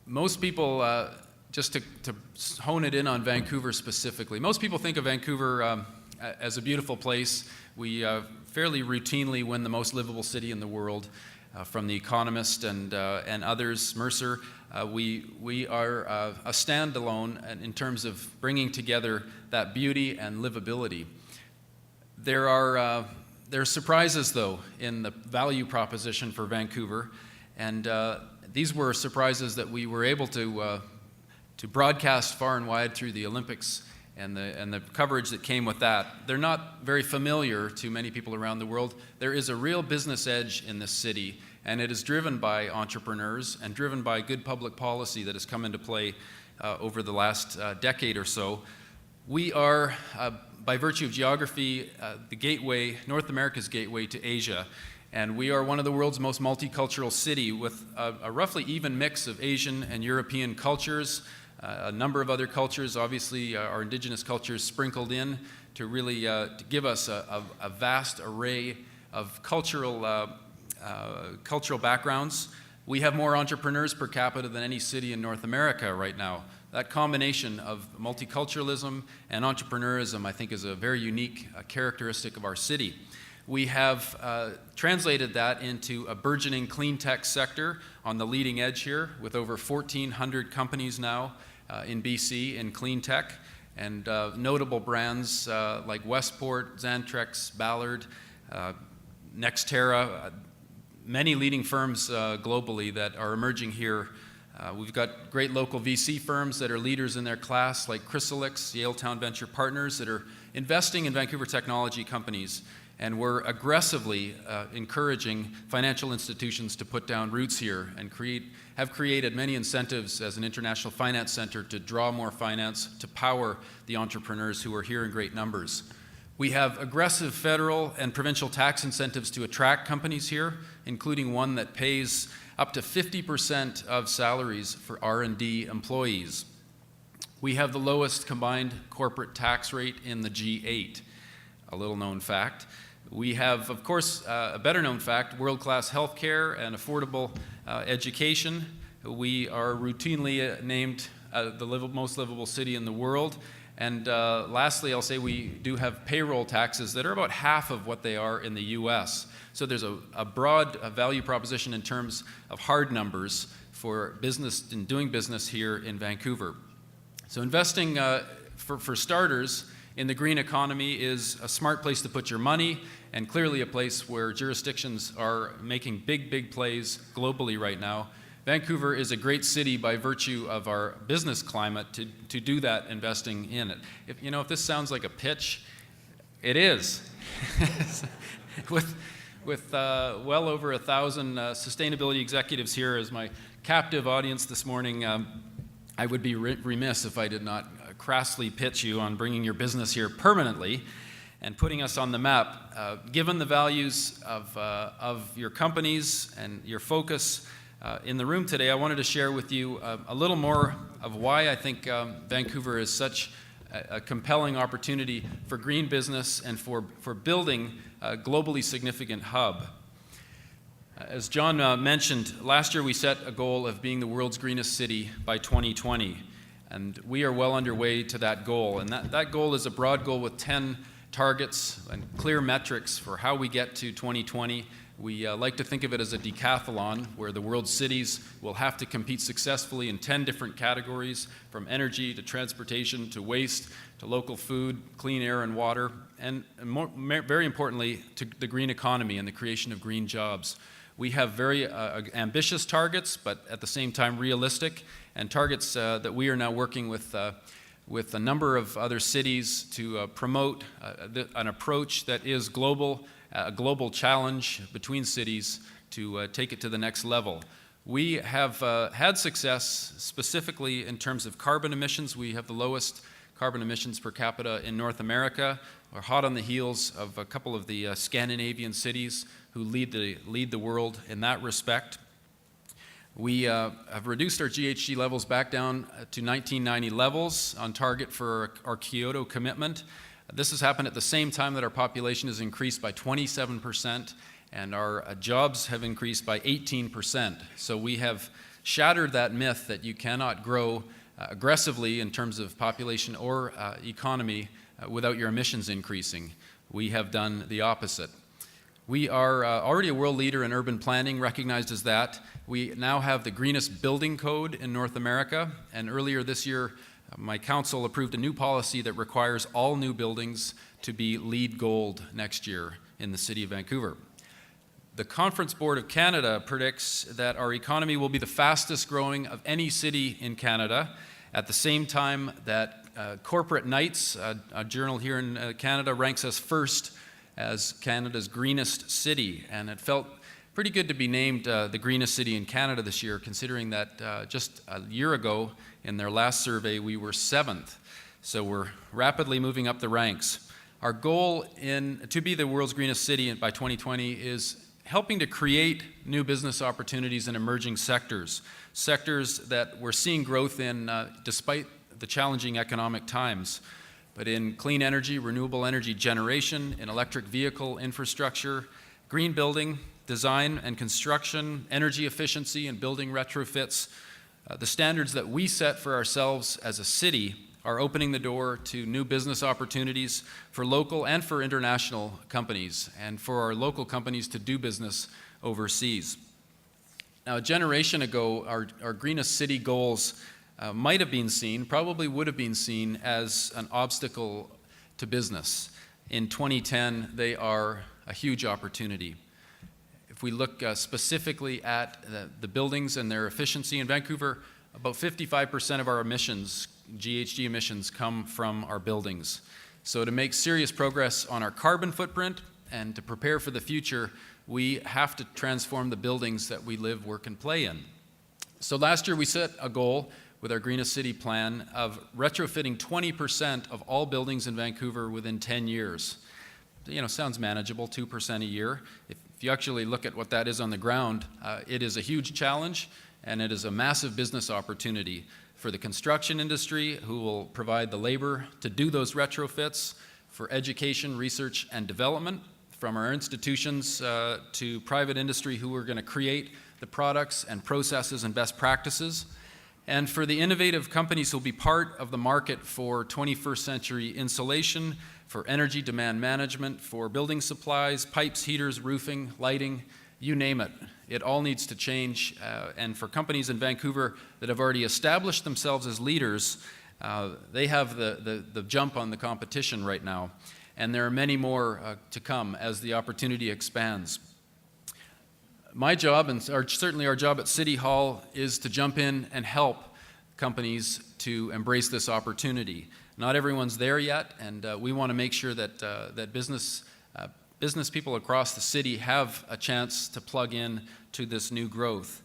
most people, just to hone it in on Vancouver specifically, most people think of Vancouver as a beautiful place. We fairly routinely win the most livable city in the world from The Economist and others, Mercer. We are a standalone in terms of bringing together that beauty and livability. There are surprises, though, in the value proposition for Vancouver, and these were surprises that we were able to broadcast far and wide through the Olympics and the coverage that came with that. They're not very familiar to many people around the world. There is a real business edge in this city, and it is driven by entrepreneurs and driven by good public policy that has come into play over the last decade or so. We are, by virtue of geography, the gateway, North America's gateway to Asia, and we are one of the world's most multicultural city with a roughly even mix of Asian and European cultures, a number of other cultures, obviously our indigenous cultures sprinkled in to really to give us a vast array of cultural backgrounds. We have more entrepreneurs per capita than any city in North America right now. That combination of multiculturalism and entrepreneurism, I think, is a very unique characteristic of our city. We have translated that into a burgeoning clean tech sector on the leading edge here, with over 1,400 companies now in BC in clean tech, and notable brands like Westport, Xantrex, Ballard, Nextera, many leading firms globally that are emerging here. We've got great local VC firms that are leaders in their class, like Chrysalix, Yaletown Venture Partners, that are investing in Vancouver technology companies. And we're aggressively encouraging financial institutions to put down roots here and have created many incentives as an international finance center to draw more finance to power the entrepreneurs who are here in great numbers. We have aggressive federal and provincial tax incentives to attract companies here, including one that pays up to 50% of salaries for R&D employees. We have the lowest combined corporate tax rate in the G8, a little known fact. We have, of course, a better known fact, world-class healthcare and affordable education. We are routinely named the most livable city in the world. And lastly, I'll say we do have payroll taxes that are about half of what they are in the US. So there's a broad value proposition in terms of hard numbers for business and doing business here in Vancouver. So investing, for starters, in the green economy is a smart place to put your money, and clearly a place where jurisdictions are making big plays globally right now. Vancouver is a great city by virtue of our business climate to do that investing in it. If this sounds like a pitch, it is. With well over 1,000 sustainability executives here as my captive audience this morning, I would be remiss if I did not crassly pitch you on bringing your business here permanently and putting us on the map. Given the values of your companies and your focus in the room today, I wanted to share with you a little more of why I think Vancouver is such a compelling opportunity for green business and for building a globally significant hub. As John mentioned, last year we set a goal of being the world's greenest city by 2020, and we are well underway to that goal. And that goal is a broad goal with 10 targets and clear metrics for how we get to 2020. We like to think of it as a decathlon, where the world's cities will have to compete successfully in 10 different categories, from energy to transportation to waste to local food, clean air and water, and very importantly, to the green economy and the creation of green jobs. We have very ambitious targets, but at the same time realistic, and targets that we are now working with a number of other cities to promote an approach that is global, a global challenge between cities to take it to the next level. We have had success specifically in terms of carbon emissions. We have the lowest carbon emissions per capita in North America. We're hot on the heels of a couple of the Scandinavian cities who lead the world in that respect. We have reduced our GHG levels back down to 1990 levels, on target for our Kyoto commitment. This has happened at the same time that our population has increased by 27% and our jobs have increased by 18%. So we have shattered that myth that you cannot grow aggressively in terms of population or economy without your emissions increasing. We have done the opposite. We are already a world leader in urban planning, recognized as that. We now have the greenest building code in North America, and earlier this year, my council approved a new policy that requires all new buildings to be LEED Gold next year in the City of Vancouver. The Conference Board of Canada predicts that our economy will be the fastest growing of any city in Canada, at the same time that Corporate Knights, a journal here in Canada, ranks us first as Canada's greenest city, and it felt pretty good to be named the greenest city in Canada this year, considering that just a year ago in their last survey we were 7th. So we're rapidly moving up the ranks. Our goal to be the world's greenest city by 2020 is helping to create new business opportunities in emerging sectors that we're seeing growth in despite the challenging economic times. But in clean energy, renewable energy generation, in electric vehicle infrastructure, green building, design and construction, energy efficiency and building retrofits, the standards that we set for ourselves as a city are opening the door to new business opportunities for local and for international companies, and for our local companies to do business overseas. Now, a generation ago, our greenest city goals might have been seen, probably would have been seen as an obstacle to business. In 2010, they are a huge opportunity. If we look specifically at the buildings and their efficiency in Vancouver, about 55% of our emissions, GHG emissions, come from our buildings. So to make serious progress on our carbon footprint and to prepare for the future, we have to transform the buildings that we live, work, and play in. So last year we set a goal with our Greenest City plan of retrofitting 20% of all buildings in Vancouver within 10 years. Sounds manageable, 2% a year. If you actually look at what that is on the ground, it is a huge challenge, and it is a massive business opportunity for the construction industry, who will provide the labor to do those retrofits, for education, research, and development, from our institutions to private industry who are going to create the products and processes and best practices, and for the innovative companies who will be part of the market for 21st century insulation, for energy demand management, for building supplies, pipes, heaters, roofing, lighting, you name it. It all needs to change, and for companies in Vancouver that have already established themselves as leaders, they have the jump on the competition right now, and there are many more to come as the opportunity expands. My job, and certainly our job at City Hall, is to jump in and help companies to embrace this opportunity. Not everyone's there yet, and we want to make sure that business people across the city have a chance to plug in to this new growth.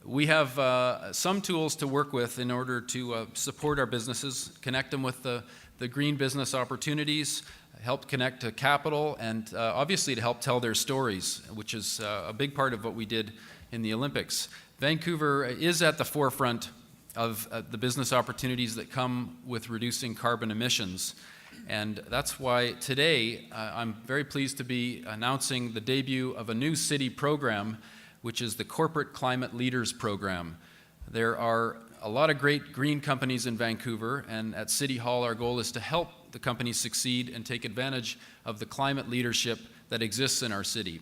We have some tools to work with in order to support our businesses, connect them with the green business opportunities, help connect to capital, and obviously to help tell their stories, which is a big part of what we did in the Olympics. Vancouver is at the forefront of the business opportunities that come with reducing carbon emissions. And that's why today I'm very pleased to be announcing the debut of a new city program, which is the Corporate Climate Leaders Program. There are a lot of great green companies in Vancouver, and at City Hall our goal is to help the companies succeed and take advantage of the climate leadership that exists in our city.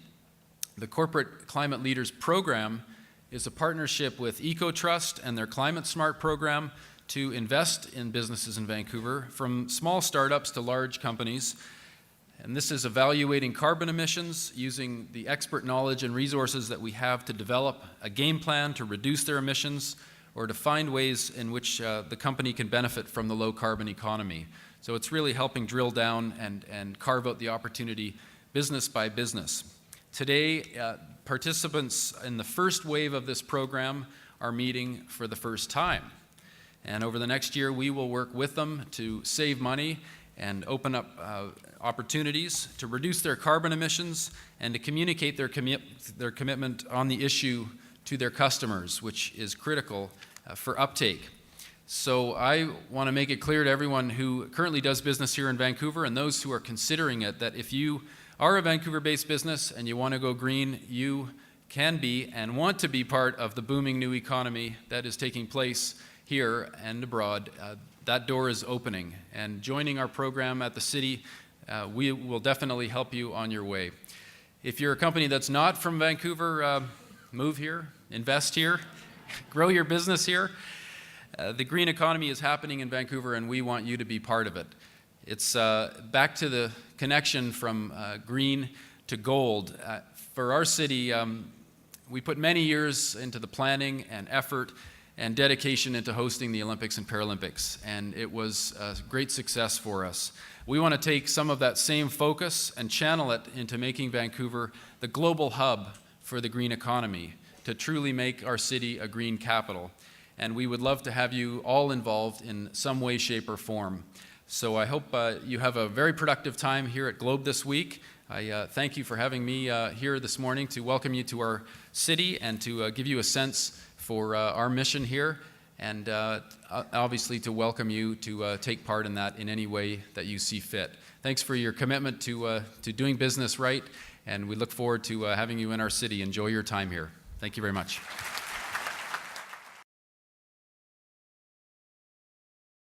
The Corporate Climate Leaders Program is a partnership with EcoTrust and their Climate Smart program to invest in businesses in Vancouver, from small startups to large companies. And this is evaluating carbon emissions using the expert knowledge and resources that we have to develop a game plan to reduce their emissions, or to find ways in which the company can benefit from the low carbon economy. So it's really helping drill down and carve out the opportunity business by business. Today, participants in the first wave of this program are meeting for the first time. And over the next year, we will work with them to save money and open up opportunities to reduce their carbon emissions and to communicate their commitment on the issue to their customers, which is critical for uptake. So I want to make it clear to everyone who currently does business here in Vancouver and those who are considering it, that if you are a Vancouver-based business and you want to go green, you can be and want to be part of the booming new economy that is taking place here and abroad, that door is opening. And joining our program at the city, we will definitely help you on your way. If you're a company that's not from Vancouver, move here, invest here, grow your business here. The green economy is happening in Vancouver, and we want you to be part of it. It's back to the connection from green to gold. For our city, we put many years into the planning and effort and dedication into hosting the Olympics and Paralympics, and it was a great success for us. We want to take some of that same focus and channel it into making Vancouver the global hub for the green economy, to truly make our city a green capital. And we would love to have you all involved in some way, shape, or form. So I hope you have a very productive time here at Globe this week. I thank you for having me here this morning to welcome you to our city and to give you a sense for our mission here, and obviously to welcome you to take part in that in any way that you see fit. Thanks for your commitment to doing business right, and we look forward to having you in our city. Enjoy your time here. Thank you very much.